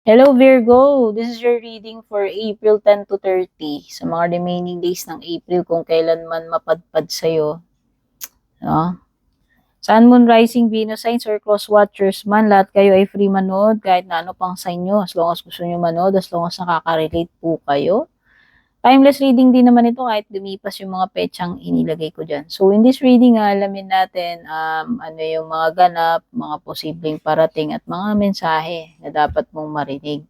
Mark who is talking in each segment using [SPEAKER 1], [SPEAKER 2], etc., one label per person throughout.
[SPEAKER 1] Hello Virgo, this is your reading for April 10 to 30. Sa mga remaining days ng April kung kailan man mapadpad sa'yo. No? Sun, Moon, Rising, Venus signs or cross watchers man, lahat kayo ay free manood kahit na ano pang sign nyo. As long as gusto nyo manood, as long as nakaka-relate po kayo. Timeless reading din naman ito kahit lumipas yung mga petsang inilagay ko dyan. So in this reading, alamin natin ano yung mga ganap, mga posibleng parating at mga mensahe na dapat mong marinig.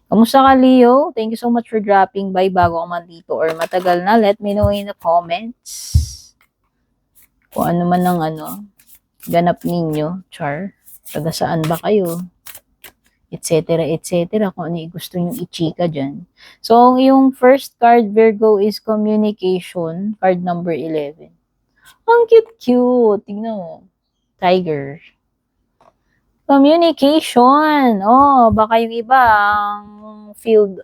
[SPEAKER 1] Kamusta ka, Leo? Thank you so much for dropping by bago ka man dito or matagal na. Let me know in the comments kung ano man ang ganap ninyo, char. Taga saan ba kayo? Etc. etc. Kung ano yung gusto nyo i-chika dyan. So, yung first card, Virgo, is communication. Card number 11. Ang cute-cute. Tingnan mo. Tiger. Communication. Oh, baka yung iba, ang field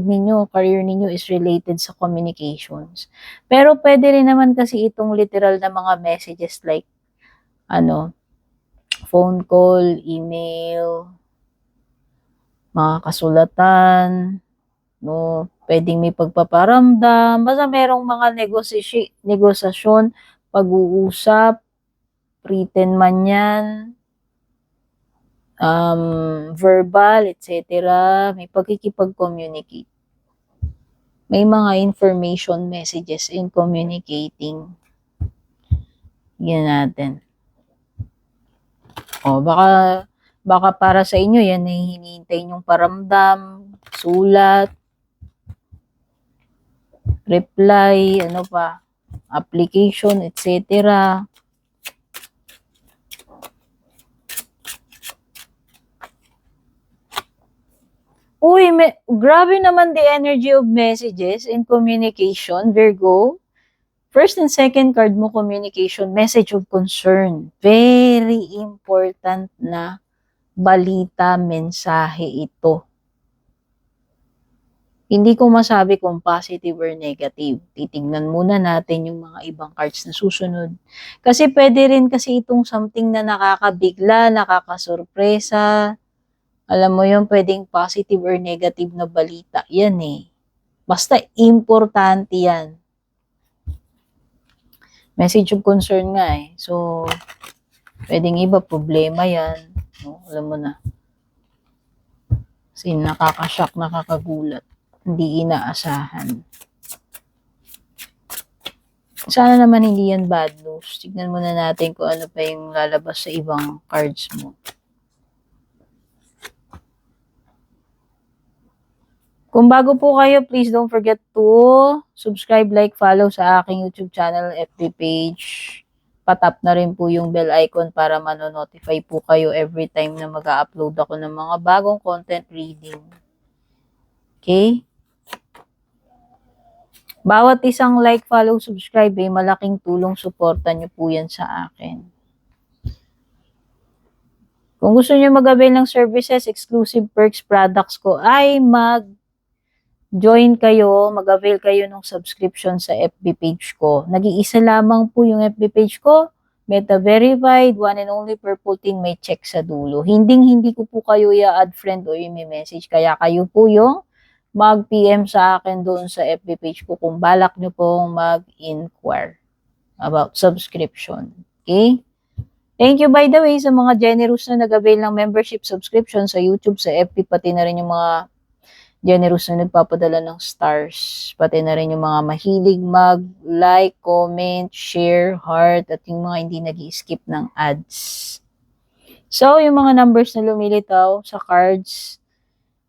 [SPEAKER 1] ninyo, career ninyo is related sa communications. Pero pwede rin naman kasi itong literal na mga messages like, phone call, email, mga kasulatan, no? Pwedeng may pagpaparamdam, basta merong mga negosasyon, pag-uusap, written man yan, verbal, etc. May pagkikipag-communicate. May mga information messages in communicating. Yan natin. O, baka para sa inyo, yan ay hinihintay nyong paramdam, sulat, reply, ano pa, application, etc. Uy, grabe naman the energy of messages in communication, Virgo. First and second card mo, communication, message of concern. Very important na balita, mensahe ito. Hindi ko masabi kung positive or negative. Titingnan muna natin yung mga ibang cards na susunod. Kasi pwede rin kasi itong something na nakakabigla, nakakasurpresa. Alam mo yun, pwedeng positive or negative na balita. Yan eh. Basta importante yan. Message of concern nga eh. So, pwedeng iba, problema yan. No? Alam mo na. Kasi nakakashock, nakakagulat. Hindi inaasahan. Sana naman hindi yan bad news. Tignan muna natin kung ano pa yung lalabas sa ibang cards mo. Kung bago po kayo, please don't forget to subscribe, like, follow sa aking YouTube channel, FB page. Patap na rin po yung bell icon para manonotify po kayo every time na mag-upload ako ng mga bagong content reading. Okay? Bawat isang like, follow, subscribe, malaking tulong, suporta nyo po yan sa akin. Kung gusto nyo mag-avail ng services, exclusive perks, products ko, ay join kayo, mag-avail kayo ng subscription sa FB page ko. Nag-iisa lamang po yung FB page ko. Meta verified, one and only purple thing, may check sa dulo. Hindi ko po kayo i-add friend o i-message. Kaya kayo po yung mag-PM sa akin doon sa FB page ko kung balak nyo pong mag-inquire about subscription. Okay? Thank you by the way sa mga generous na nag-avail ng membership subscription sa YouTube, sa FB, pati na rin yung mga generous na nagpapadala ng stars. Pati na rin yung mga mahilig mag-like, comment, share, heart, at yung mga hindi nag-skip ng ads. So, yung mga numbers na lumilitaw sa cards,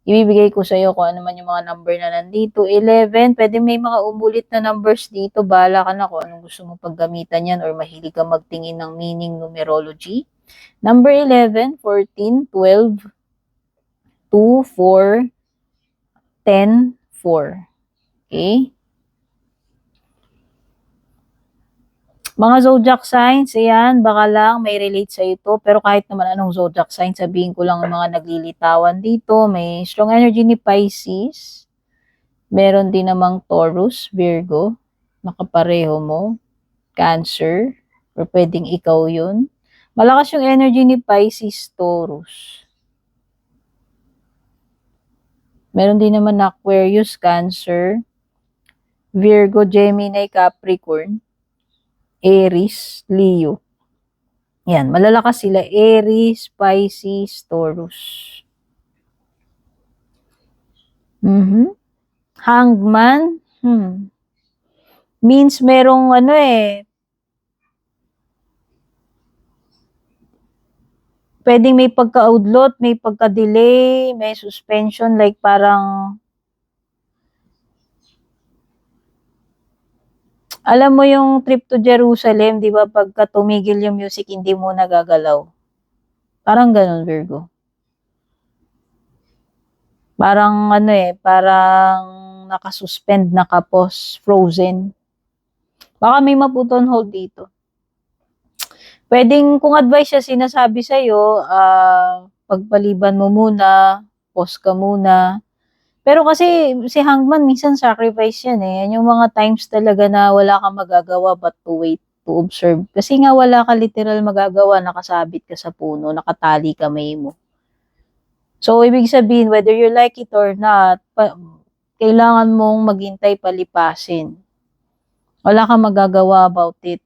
[SPEAKER 1] ibibigay ko sa iyo kung ano man yung mga number na nandito. 11, pwede may mga umulit na numbers dito. Bahala ka na kung anong gusto mo paggamitan yan or mahilig ka magtingin ng meaning numerology. Number 11, 14, 12, 2, 4, 10, 4. Okay? Mga zodiac signs, ayan, baka lang may relate sa ito. Pero kahit naman anong zodiac sign, sabihin ko lang ang mga naglilitawan dito. May strong energy ni Pisces. Meron din namang Taurus, Virgo. Nakapareho mo. Cancer. Or pwedeng ikaw yun. Malakas yung energy ni Pisces, Taurus. Meron din naman na Aquarius, Cancer, Virgo, Gemini, Capricorn, Aries, Leo. Yan, malalakas sila. Aries, Pisces, Taurus. Hangman, means merong pwedeng may pagka-outlaw, may pagka-delay, may suspension, like parang, alam mo yung trip to Jerusalem, di ba, pagka tumigil yung music, hindi mo nagagalaw. Parang ganun, Virgo. Parang parang nakasuspend, nakapos, frozen. Baka may maputon hold dito. Pwedeng kung advice siya sinasabi sa'yo, pagpaliban mo muna, pause ka muna. Pero kasi si Hangman, minsan sacrifice yan eh. Yan yung mga times talaga na wala kang magagawa but to wait, to observe. Kasi nga wala ka literal magagawa, nakasabit ka sa puno, nakatali kamay mo. So, ibig sabihin, whether you like it or not, kailangan mong maghintay palipasin. Wala kang magagawa about it.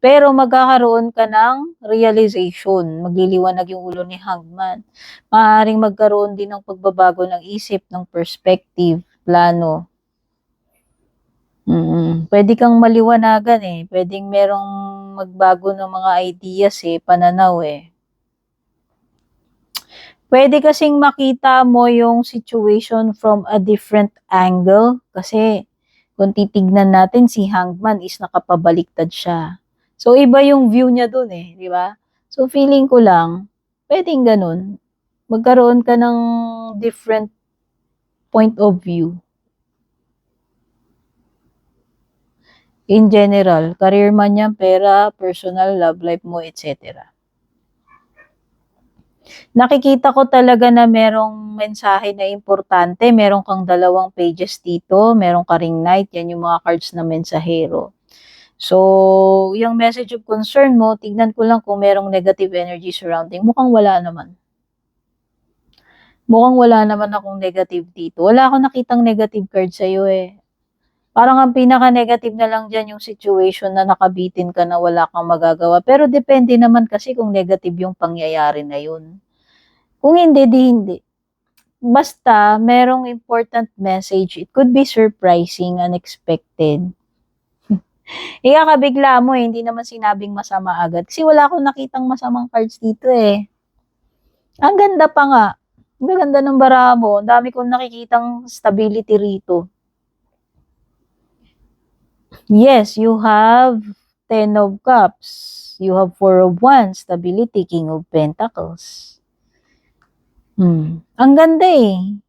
[SPEAKER 1] Pero magkakaroon ka ng realization. Magliliwanag yung ulo ni Hangman. Maaaring magkaroon din ng pagbabago ng isip, ng perspective, plano. Pwede kang maliwanagan eh. Pwedeng merong magbago ng mga ideas eh, pananaw eh. Pwede kasing makita mo yung situation from a different angle. Kasi kung titignan natin, si Hangman is nakapabaliktad siya. So, iba yung view niya dun eh, di ba? So, feeling ko lang, pwedeng ganun. Magkaroon ka ng different point of view. In general, career man yan, pera, personal, love life mo, etc. Nakikita ko talaga na merong mensahe na importante. Meron kang 2 pages dito, meron ka ring knight, yan yung mga cards na mensahero. So, yung message of concern mo, tignan ko lang kung merong negative energy surrounding. Mukhang wala naman. Mukhang wala naman akong negative dito. Wala akong nakitang negative card sa'yo eh. Parang ang pinaka-negative na lang dyan yung situation na nakabitin ka na wala kang magagawa. Pero depende naman kasi kung negative yung pangyayari na yun. Kung hindi, di hindi. Basta, merong important message. It could be surprising, unexpected. Ikakabigla mo eh, hindi naman sinabing masama agad. Kasi wala akong nakitang masamang cards dito eh. Ang ganda pa nga. Ang ganda ng baraha mo. Ang dami kong nakikitang stability rito. Yes, you have 10 of Cups. You have 4 of Wands, stability, King of Pentacles. Ang ganda eh.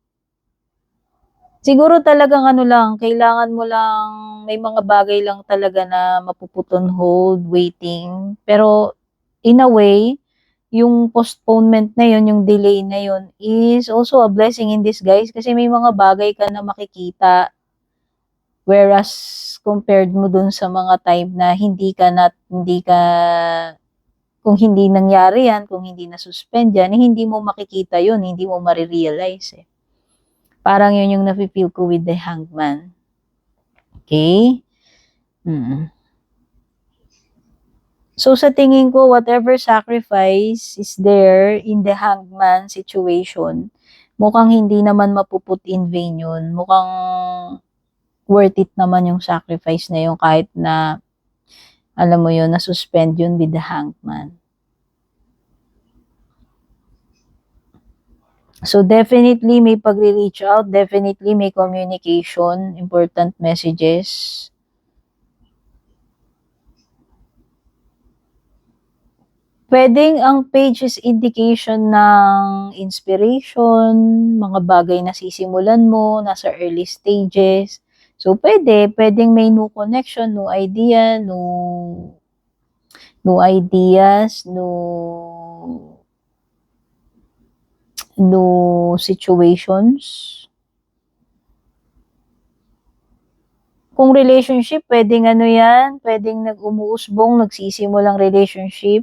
[SPEAKER 1] Siguro talagang lang, kailangan mo lang, may mga bagay lang talaga na mapuputon hold, waiting. Pero, in a way, yung postponement na yun, yung delay na yun, is also a blessing in disguise kasi may mga bagay ka na makikita. Whereas, compared mo dun sa mga time na kung hindi nangyari yan, kung hindi na-suspend yan, hindi mo makikita yun, hindi mo marirealize eh. Parang yun yung nafe-feel ko with the Hangman. Okay? So, sa tingin ko, whatever sacrifice is there in the Hangman situation, mukhang hindi naman mapuput in vain yun. Mukhang worth it naman yung sacrifice na yun kahit na, alam mo yun, na-suspend yun with the Hangman. So, definitely may pagre-reach out, definitely may communication, important messages. Pwedeng ang page is indication ng inspiration, mga bagay na sisimulan mo, nasa early stages. So, pwedeng may new connection, new idea, new ideas, new situations. Kung relationship, pwedeng yan, pwedeng nag-umuusbong, nagsisimulang relationship.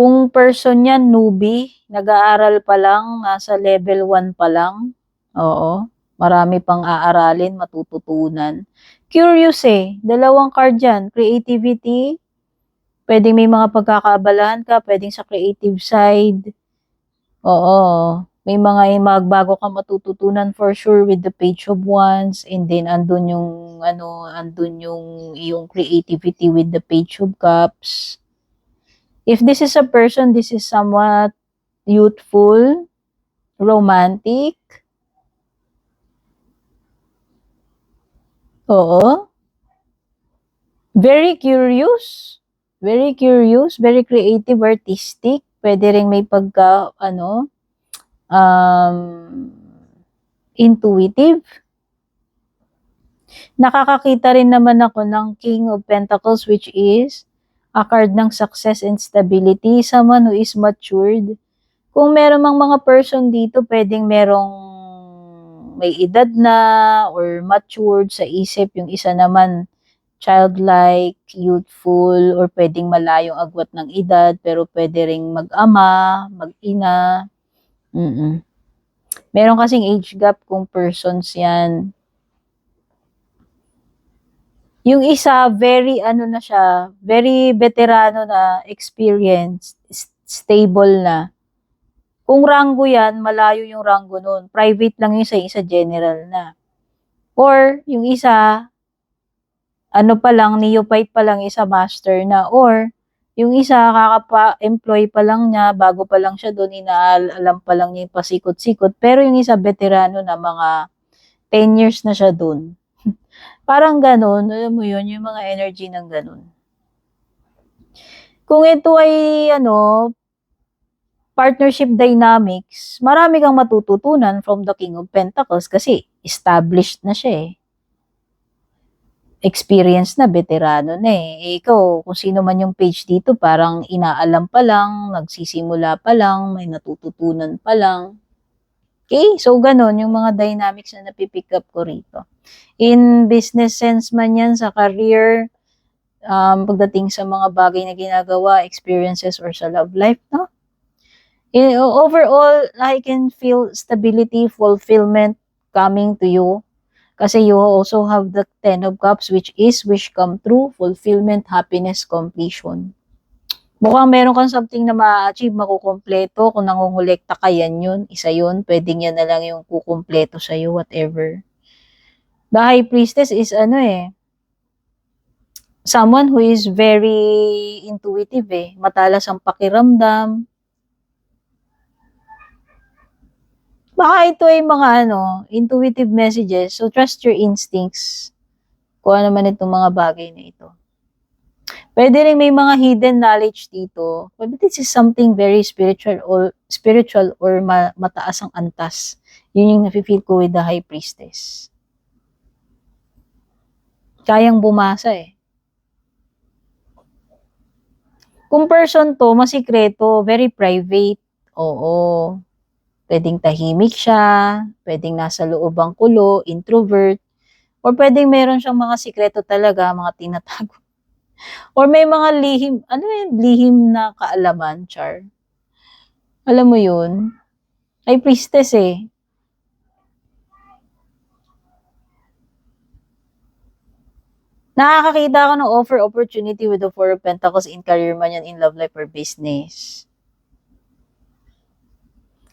[SPEAKER 1] Kung person yan, newbie, nag-aaral pa lang, nasa level 1 pa lang, oo, marami pang aaralin, matututunan. Curious eh, dalawang card yan, creativity, pwedeng may mga pagkakaabalahan ka, pwedeng sa creative side, oo, may mga magbago ka matututunan for sure with the Page of Wands, and then andun yung, andun yung iyong creativity with the Page of Cups. If this is a person, this is somewhat youthful, romantic. Oo. Very curious. Very curious, very creative, artistic. Pwede ring may pagka, um, intuitive. Nakakakita rin naman ako ng King of Pentacles, which is a card ng success and stability. Someone who is matured. Kung meron mang mga person dito, pwedeng merong may edad na or matured sa isip. Yung isa naman, childlike, youthful, or pwedeng malayong agwat ng edad, pero pwede ring mag-ama, mag-ina. Meron kasing age gap kung persons yan. Yung isa, very na siya, very veterano na, experienced, stable na. Kung ranggo yan, malayo yung ranggo nun. Private lang yung isa general na. Or, yung isa, pa lang, neophyte pa lang, isa master na. Or, yung isa, kakapa-employ pa lang niya, bago pa lang siya doon, inaalam pa lang niya yung pasikot-sikot. Pero yung isa, veterano na, mga 10 years na siya doon. Parang ganun, alam mo yun, yung mga energy ng ganun. Kung ito ay, partnership dynamics, marami kang matututunan from the King of Pentacles kasi established na siya eh. Experience na, veterano na eh. Ikaw, kung sino man yung page dito, parang inaalam pa lang, nagsisimula pa lang, may natututunan pa lang. Okay? So, ganun yung mga dynamics na napipick up ko rito. In business sense man yan, sa career, pagdating sa mga bagay na ginagawa, experiences, or sa love life, no? Overall, I can feel stability, fulfillment coming to you. Kasi you also have the 10 of Cups, which is wish come true, fulfillment, happiness, completion. Mukhang meron kang something na ma-achieve, makukumpleto. Kung nangungulekta ka, yan yun. Isa yun. Pwedeng yan na lang yung kukumpleto sa'yo, whatever. The High Priestess is someone who is very intuitive eh. Matalas ang pakiramdam. Baka ito ay mga intuitive messages. So, trust your instincts. Kung ano man itong mga bagay na ito. Pwede rin may mga hidden knowledge dito. But this is something very spiritual or mataas ang antas. Yun yung nafe-feel ko with the High Priestess. Kayang bumasa eh. Kung person to, masikreto, very private. Oo. Pwedeng tahimik siya, pwedeng nasa loob ang kulo, introvert, or pwedeng meron siyang mga sikreto talaga, mga tinatago. Or may mga lihim, lihim na kaalaman, char. Alam mo yun? Ay, priestess eh. Nakakakita ako ng offer opportunity with the Four of Pentacles in career man yan, in love life or business.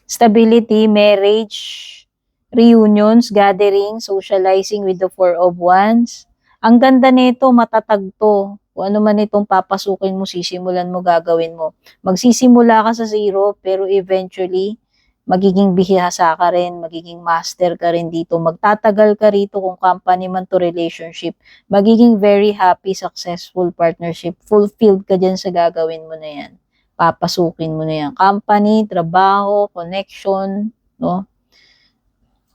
[SPEAKER 1] Stability, marriage, reunions, gatherings, socializing with the Four of Wands. Ang ganda nito, matatag to. Kung ano man itong papasukin mo, sisimulan mo, gagawin mo. Magsisimula ka sa zero, pero eventually, magiging bihasa ka rin, magiging master ka rin dito. Magtatagal ka rito kung company man to, relationship. Magiging very happy, successful partnership. Fulfilled ka dyan sa gagawin mo na yan. Papasukin mo na yan. Company, trabaho, connection, no?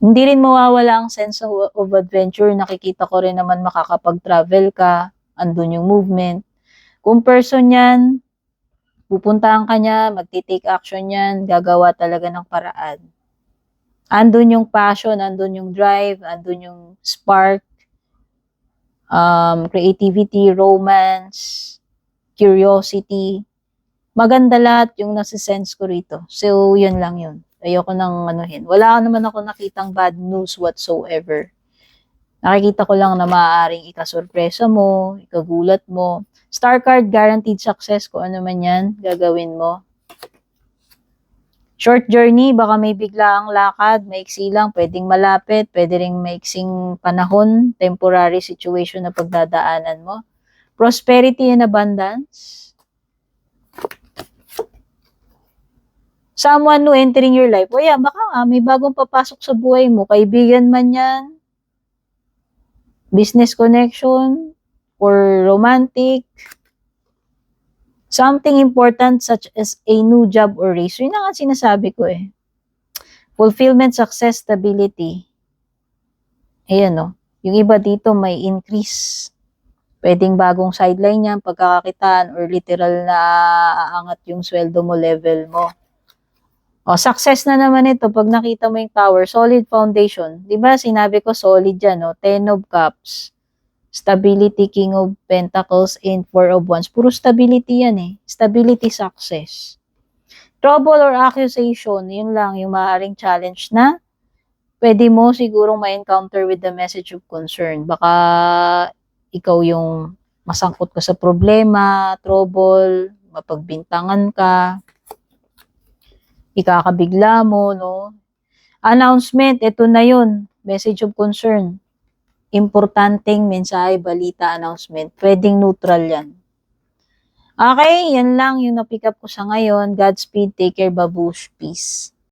[SPEAKER 1] Hindi rin mawawala ang sense of adventure. Nakikita ko rin naman makakapag-travel ka, andun yung movement. Kung person yan, pupuntahan ka niya, magti-take action yan, gagawa talaga ng paraan. Andun yung passion, andun yung drive, andun yung spark, creativity, romance, curiosity. Maganda lahat yung nasa-sense ko rito. So, yun lang yun. Ayoko nang anuhin. Wala naman ako nakitang bad news whatsoever. Nakikita ko lang na maaaring ikasurpresa mo, ikagulat mo. Star card, guaranteed success. Kung ano man yan, gagawin mo. Short journey, baka may biglaang lakad, maiksi lang, pwedeng malapit, pwede ring maiksing panahon, temporary situation na pagdadaanan mo. Prosperity and abundance. Someone who entering your life, o yeah, baka may bagong papasok sa buhay mo, kaibigan man yan, business connection, or romantic, something important such as a new job or raise. Yun na nga sinasabi ko eh. Fulfillment, success, stability. Ayan no. Yung iba dito may increase. Pwedeng bagong sideline yan, pagkakakitaan, or literal na aangat yung sweldo mo, level mo. O, success na naman ito pag nakita mo yung tower, solid foundation. Diba sinabi ko solid yan, no? 10 of Cups. Stability, King of Pentacles, and 4 of Wands. Puro stability yan eh. Stability, success. Trouble or accusation, yun lang yung maaaring challenge na pwede mo sigurong ma-encounter with the message of concern. Baka ikaw yung masangkot ka sa problema, trouble, mapagbintangan ka, ikakabigla mo, no? Announcement, ito na yun. Message of concern. Importanteng mensahe, balita, announcement. Pwedeng neutral yan. Okay, yan lang yung na-pick up ko sa ngayon. Godspeed, take care, babush, peace.